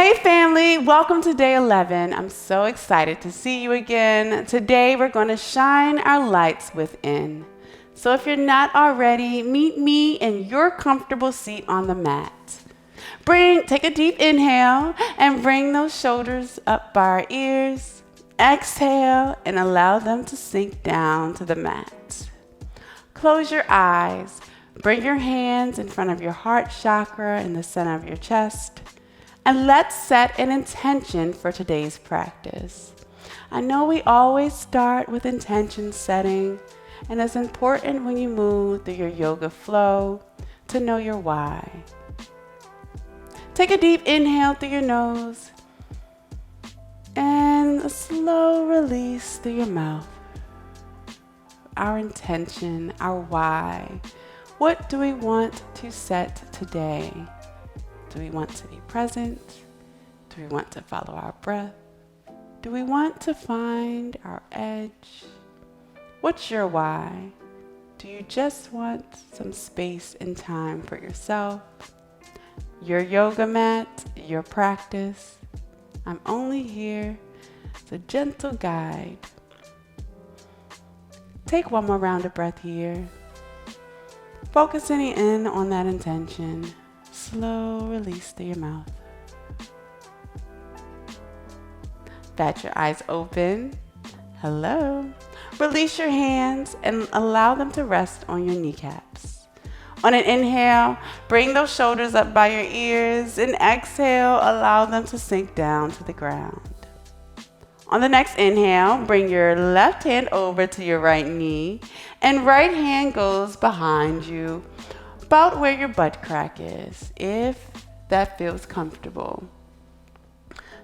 Hey family, welcome to day 11. I'm so excited to see you again. Today we're going to shine our lights within. So if you're not already, meet me in your comfortable seat on the mat. Take a deep inhale and bring those shoulders up by our ears. Exhale and allow them to sink down to the mat. Close your eyes. Bring your hands in front of your heart chakra in the center of your chest. And let's set an intention for today's practice. I know we always start with intention setting, and it's important when you move through your yoga flow to know your why. Take a deep inhale through your nose and a slow release through your mouth. Our intention, our why. What do we want to set today? Do we want to be present? Do we want to follow our breath? Do we want to find our edge? What's your why? Do you just want some space and time for yourself? Your yoga mat, your practice. I'm only here as a gentle guide. Take one more round of breath here. Focusing in on that intention. Slow release through your mouth. Bat your eyes open. Hello. Release your hands and allow them to rest on your kneecaps. On an inhale, bring those shoulders up by your ears, and exhale, allow them to sink down to the ground. On the next inhale, bring your left hand over to your right knee, and right hand goes behind you, about where your butt crack is, if that feels comfortable.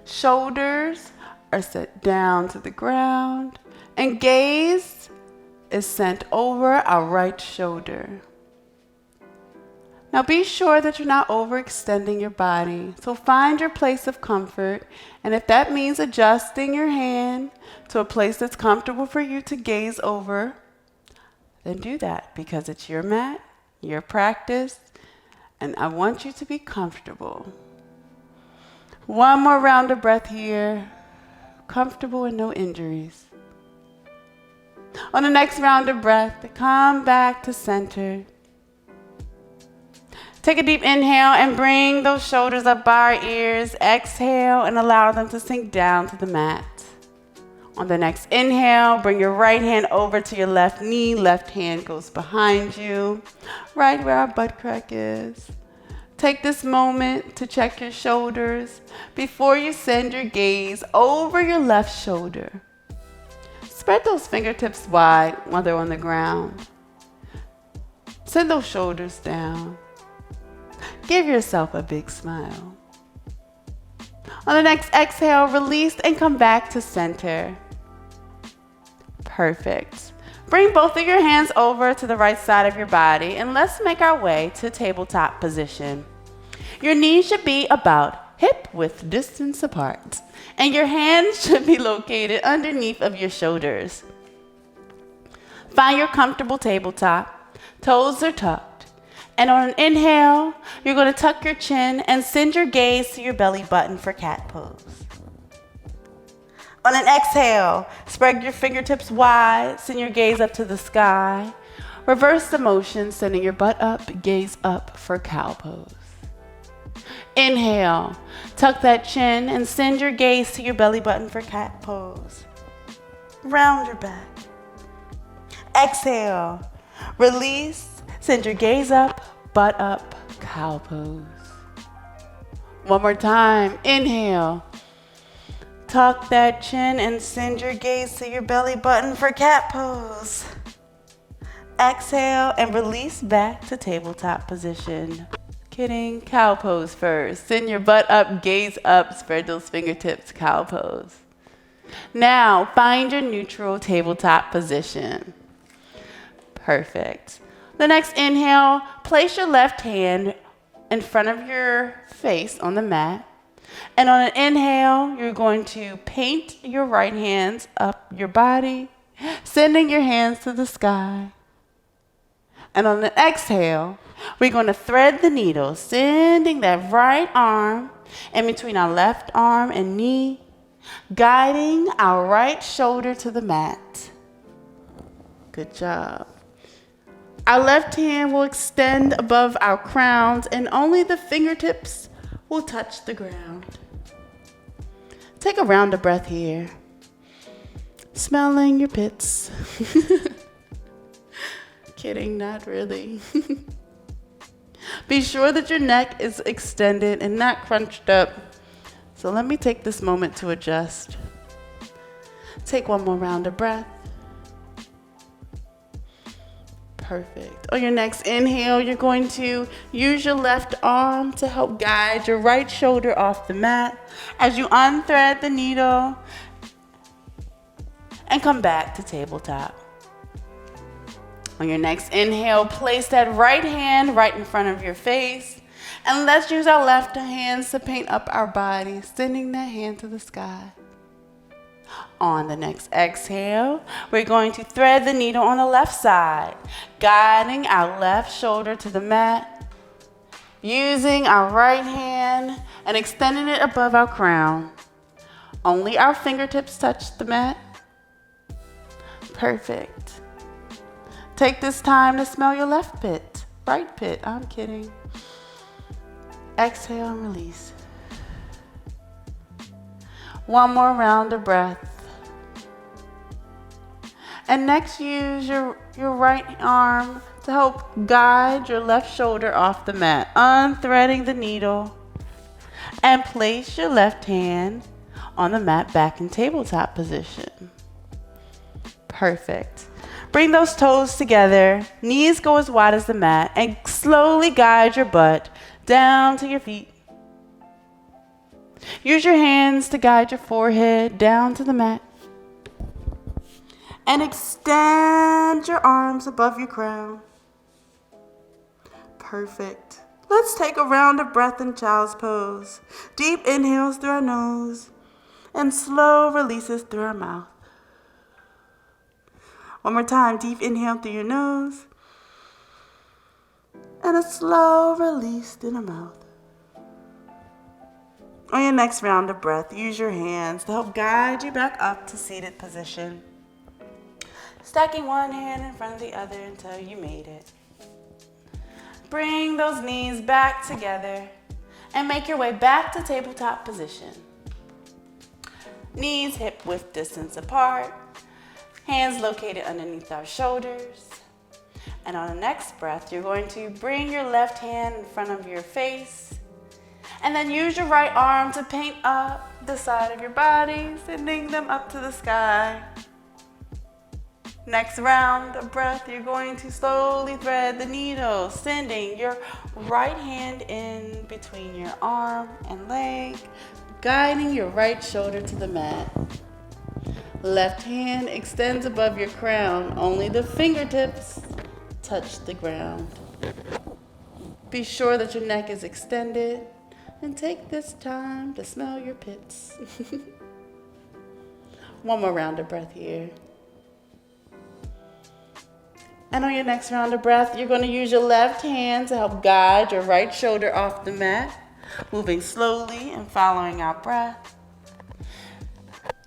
Shoulders are set down to the ground, and gaze is sent over our right shoulder. Now be sure that you're not overextending your body, so find your place of comfort, and if that means adjusting your hand to a place that's comfortable for you to gaze over, then do that, because it's your mat, your practice, and I want you to be comfortable. One more round of breath here, comfortable and no injuries. On the next round of breath, come back to center. Take a deep inhale and bring those shoulders up by our ears. Exhale and allow them to sink down to the mat. On the next inhale, bring your right hand over to your left knee. Left hand goes behind you, right where our butt crack is. Take this moment to check your shoulders before you send your gaze over your left shoulder. Spread those fingertips wide while they're on the ground. Send those shoulders down. Give yourself a big smile. On the next exhale, release and come back to center. Perfect. Bring both of your hands over to the right side of your body, and let's make our way to tabletop position. Your knees should be about hip-width distance apart, and your hands should be located underneath of your shoulders. Find your comfortable tabletop. Toes are tucked. And on an inhale, you're going to tuck your chin and send your gaze to your belly button for cat pose. On an exhale, spread your fingertips wide, send your gaze up to the sky. Reverse the motion, sending your butt up, gaze up for cow pose. Inhale, tuck that chin and send your gaze to your belly button for cat pose. Round your back. Exhale, release, send your gaze up, butt up, cow pose. One more time, inhale. Tuck that chin and send your gaze to your belly button for cat pose. Exhale and release back to tabletop position. Kidding, cow pose first. Send your butt up, gaze up, spread those fingertips, cow pose. Now, find your neutral tabletop position. Perfect. The next inhale, place your left hand in front of your face on the mat. And on an inhale, you're going to paint your right hands up your body, sending your hands to the sky. And on an exhale, we're going to thread the needle, sending that right arm in between our left arm and knee, guiding our right shoulder to the mat. Good job. Our left hand will extend above our crowns and only the fingertips will touch the ground. Take a round of breath here. Smelling your pits. Kidding, not really. Be sure that your neck is extended and not crunched up. So let me take this moment to adjust. Take one more round of breath. Perfect. On your next inhale, you're going to use your left arm to help guide your right shoulder off the mat as you unthread the needle and come back to tabletop. On your next inhale, place that right hand right in front of your face, and let's use our left hands to paint up our body, sending that hand to the sky. On the next exhale, we're going to thread the needle on the left side, guiding our left shoulder to the mat, using our right hand and extending it above our crown. Only our fingertips touch the mat. Perfect. Take this time to smell your left pit, right pit, I'm kidding. Exhale and release. One more round of breath. And next, use your right arm to help guide your left shoulder off the mat, unthreading the needle. And place your left hand on the mat back in tabletop position. Perfect. Bring those toes together, knees go as wide as the mat, and slowly guide your butt down to your feet. Use your hands to guide your forehead down to the mat. And extend your arms above your crown. Perfect. Let's take a round of breath in child's pose. Deep inhales through our nose and slow releases through our mouth. One more time, deep inhale through your nose and a slow release through the mouth. On your next round of breath, use your hands to help guide you back up to seated position. Stacking one hand in front of the other until you made it. Bring those knees back together and make your way back to tabletop position. Knees hip width distance apart, hands located underneath our shoulders. And on the next breath, you're going to bring your left hand in front of your face and then use your right arm to paint up the side of your body, sending them up to the sky. Next round of breath, you're going to slowly thread the needle, sending your right hand in between your arm and leg, guiding your right shoulder to the mat. Left hand extends above your crown, only the fingertips touch the ground. Be sure that your neck is extended and take this time to smell your pits. One more round of breath here. And on your next round of breath, you're going to use your left hand to help guide your right shoulder off the mat, moving slowly and following our breath.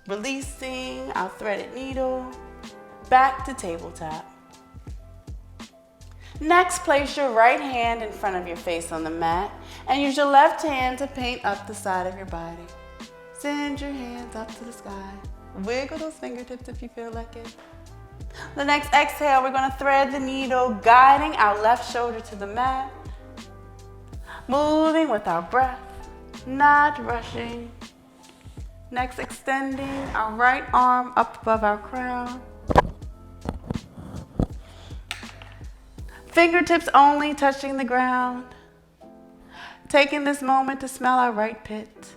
Releasing our threaded needle, back to tabletop. Next, place your right hand in front of your face on the mat and use your left hand to paint up the side of your body. Send your hands up to the sky. Wiggle those fingertips if you feel like it. The next exhale, we're going to thread the needle, guiding our left shoulder to the mat. Moving with our breath, not rushing. Next, extending our right arm up above our crown. Fingertips only touching the ground. Taking this moment to smell our right pit.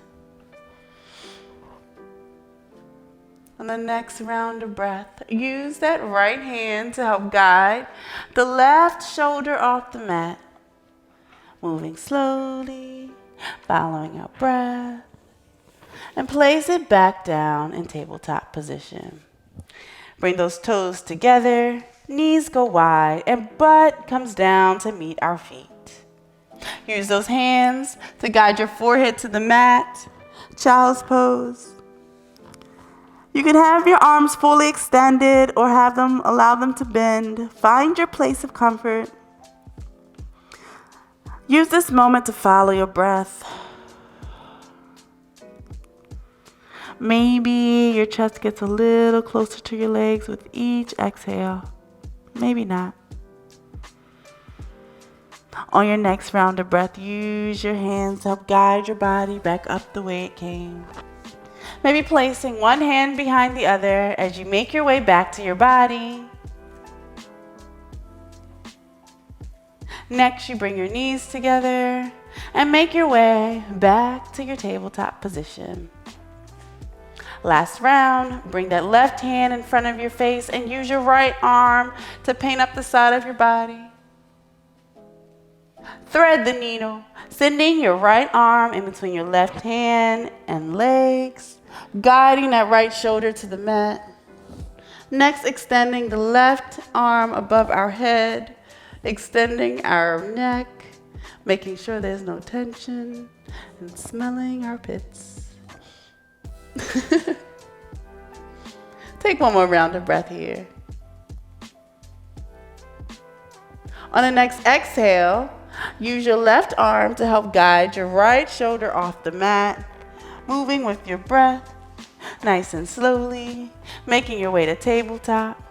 On the next round of breath, use that right hand to help guide the left shoulder off the mat. Moving slowly, following our breath, and place it back down in tabletop position. Bring those toes together, knees go wide, and butt comes down to meet our feet. Use those hands to guide your forehead to the mat. Child's pose. You can have your arms fully extended or allow them to bend. Find your place of comfort. Use this moment to follow your breath. Maybe your chest gets a little closer to your legs with each exhale. Maybe not. On your next round of breath, use your hands to help guide your body back up the way it came. Maybe placing one hand behind the other as you make your way back to your body. Next, you bring your knees together and make your way back to your tabletop position. Last round, bring that left hand in front of your face and use your right arm to paint up the side of your body. Thread the needle, sending your right arm in between your left hand and legs, guiding that right shoulder to the mat. Next, extending the left arm above our head, extending our neck, making sure there's no tension, and smelling our pits. Take one more round of breath here. On the next exhale, use your left arm to help guide your right shoulder off the mat, moving with your breath, nice and slowly, making your way to tabletop.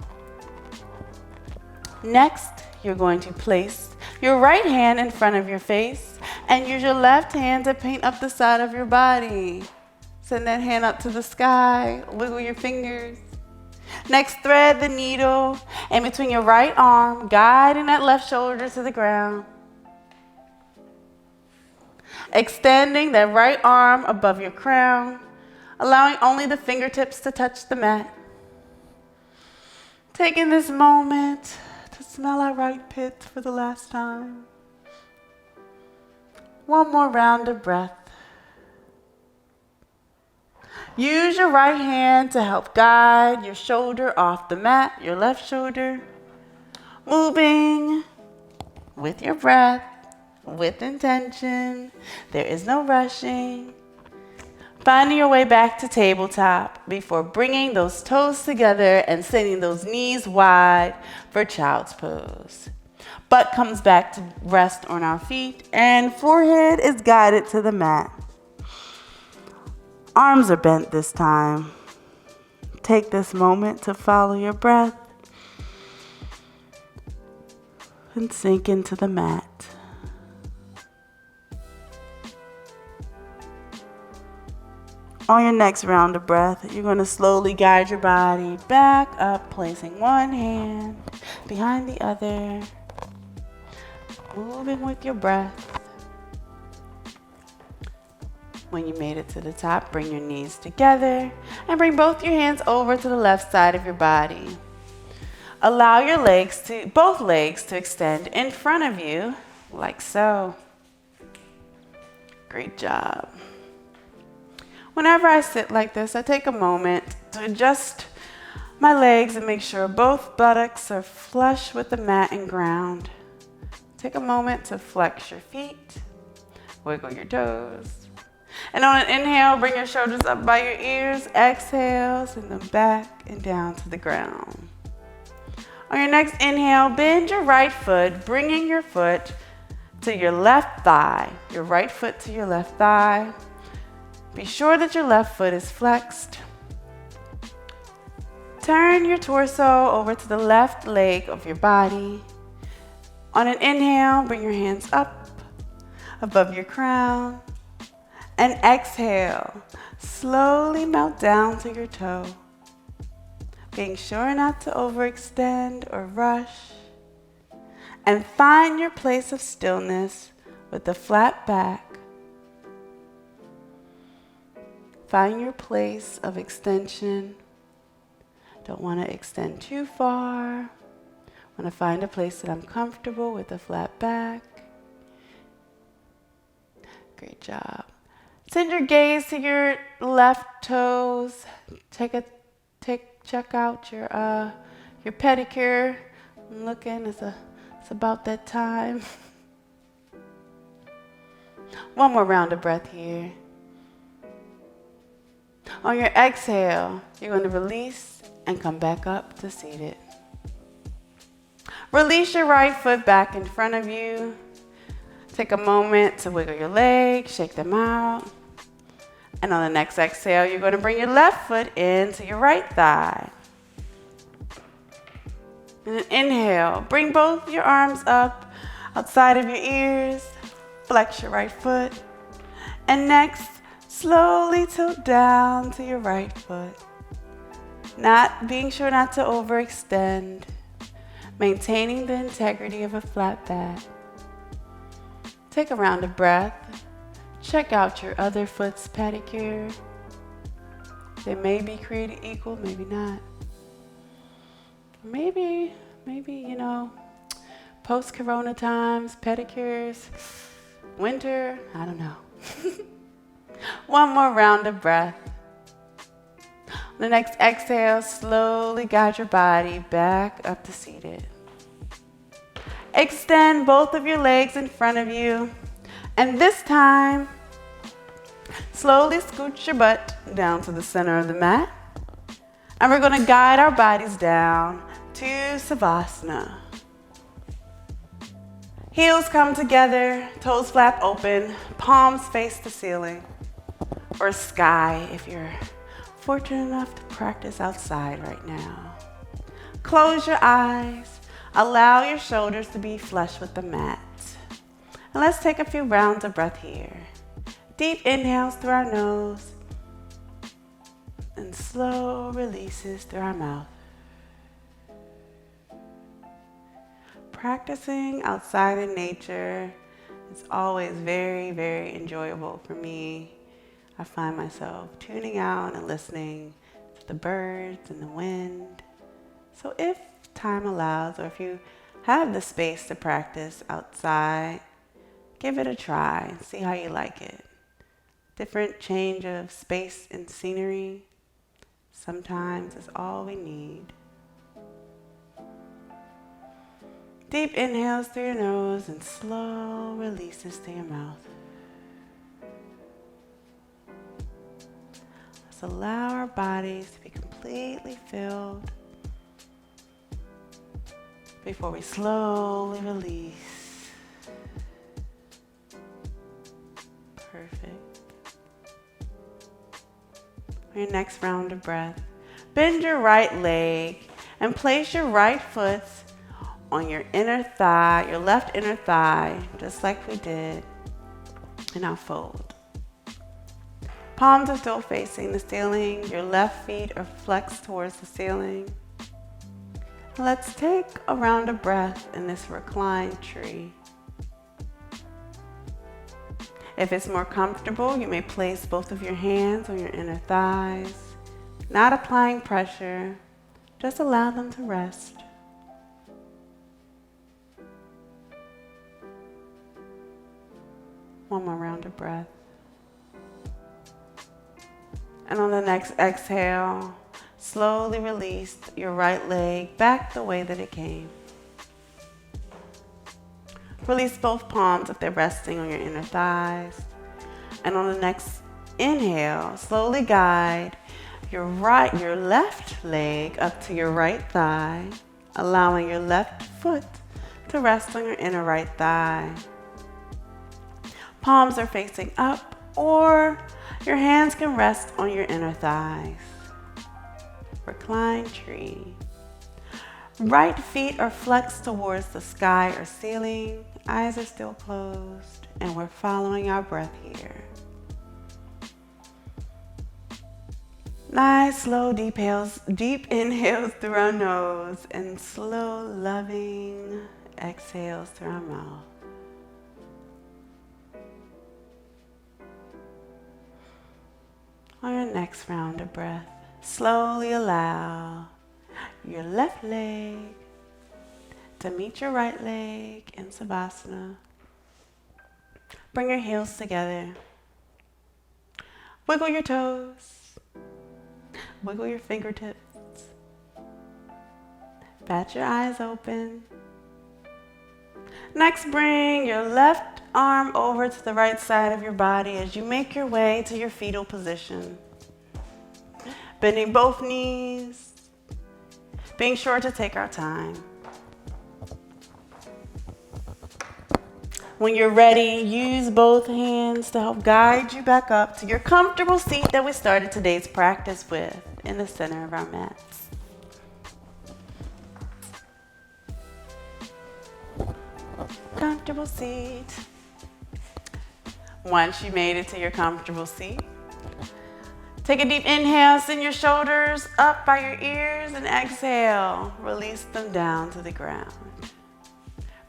Next, you're going to place your right hand in front of your face and use your left hand to paint up the side of your body. Send that hand up to the sky, wiggle your fingers. Next, thread the needle in between your right arm, guiding that left shoulder to the ground. Extending that right arm above your crown, allowing only the fingertips to touch the mat. Taking this moment to smell our right pit for the last time. One more round of breath. Use your right hand to help guide your shoulder off the mat, your left shoulder. Moving with your breath, with intention. There is no rushing. Finding your way back to tabletop before bringing those toes together and sending those knees wide for child's pose. Butt comes back to rest on our feet and forehead is guided to the mat. Arms are bent this time. Take this moment to follow your breath and sink into the mat. On your next round of breath, you're going to slowly guide your body back up, placing one hand behind the other, moving with your breath. When you made it to the top, bring your knees together and bring both your hands over to the left side of your body. Allow your both legs to extend in front of you, like so. Great job. Whenever I sit like this, I take a moment to adjust my legs and make sure both buttocks are flush with the mat and ground. Take a moment to flex your feet, wiggle your toes. And on an inhale, bring your shoulders up by your ears. Exhale, send them back and down to the ground. On your next inhale, bend your right foot, bringing your foot to your left thigh. Your right foot to your left thigh. Be sure that your left foot is flexed. Turn your torso over to the left leg of your body. On an inhale, bring your hands up above your crown. And exhale, slowly melt down to your toe. Being sure not to overextend or rush. And find your place of stillness with the flat back. Find your place of extension. Don't want to extend too far. Want to find a place that I'm comfortable with a flat back. Great job. Send your gaze to your left toes. Check out your pedicure. I'm looking, it's about that time. One more round of breath here. On your exhale, you're going to release and come back up to seated. Release your right foot back in front of you. Take a moment to wiggle your legs, shake them out. And on the next exhale, you're going to bring your left foot into your right thigh. And an inhale, bring both your arms up outside of your ears. Flex your right foot. And next, slowly tilt down to your right foot. Being sure not to overextend. Maintaining the integrity of a flat back. Take a round of breath. Check out your other foot's pedicure. They may be created equal, maybe not. Maybe, post-corona times, pedicures, winter, I don't know. One more round of breath. On the next exhale, slowly guide your body back up to seated. Extend both of your legs in front of you. And this time, slowly scoot your butt down to the center of the mat. And we're going to guide our bodies down to Savasana. Heels come together, toes flap open, palms face the ceiling or sky if you're fortunate enough to practice outside right now. Close your eyes. Allow your shoulders to be flush with the mat. And let's take a few rounds of breath here. Deep inhales through our nose and slow releases through our mouth. Practicing outside in nature is always very, very enjoyable for me. I find myself tuning out and listening to the birds and the wind. So if time allows, or if you have the space to practice outside, give it a try and see how you like it. Different change of space and scenery sometimes is all we need. Deep inhales through your nose and slow releases through your mouth. Let's allow our bodies to be completely filled before we slowly release. Perfect. For your next round of breath, bend your right leg and place your right foot on your inner thigh, your left inner thigh, just like we did. And now fold. Palms are still facing the ceiling. Your left feet are flexed towards the ceiling. Let's take a round of breath in this reclined tree. If it's more comfortable, you may place both of your hands on your inner thighs, not applying pressure, just allow them to rest. One more round of breath. And on the next exhale, slowly release your right leg back the way that it came. Release both palms if they're resting on your inner thighs. And on the next inhale, slowly guide your left leg up to your right thigh, allowing your left foot to rest on your inner right thigh. Palms are facing up, or your hands can rest on your inner thighs. Recline tree. Right feet are flexed towards the sky or ceiling. Eyes are still closed, and we're following our breath here. Nice, slow, deep inhales through our nose and slow, loving exhales through our mouth. On your next round of breath, slowly allow your left leg to meet your right leg in Savasana. Bring your heels together. Wiggle your toes. Wiggle your fingertips. Bat your eyes open. Next, bring your left arm over to the right side of your body as you make your way to your fetal position. Bending both knees, being sure to take our time. When you're ready, use both hands to help guide you back up to your comfortable seat that we started today's practice with in the center of our mats. Comfortable seat. Once you made it to your comfortable seat, take a deep inhale, send your shoulders up by your ears, and exhale, release them down to the ground.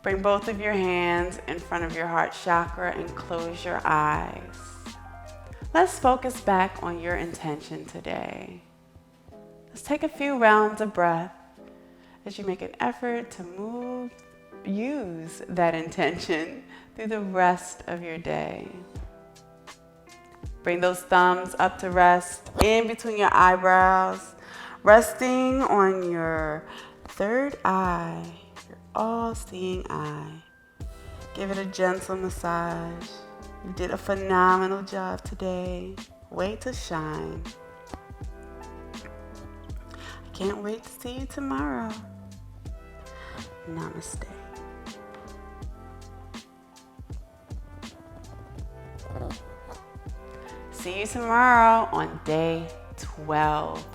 Bring both of your hands in front of your heart chakra and close your eyes. Let's focus back on your intention today. Let's take a few rounds of breath as you make an effort to use that intention through the rest of your day. Bring those thumbs up to rest in between your eyebrows, resting on your third eye, your all-seeing eye. Give it a gentle massage. You did a phenomenal job today. Way to shine. I can't wait to see you tomorrow. Namaste. See you tomorrow on day 12.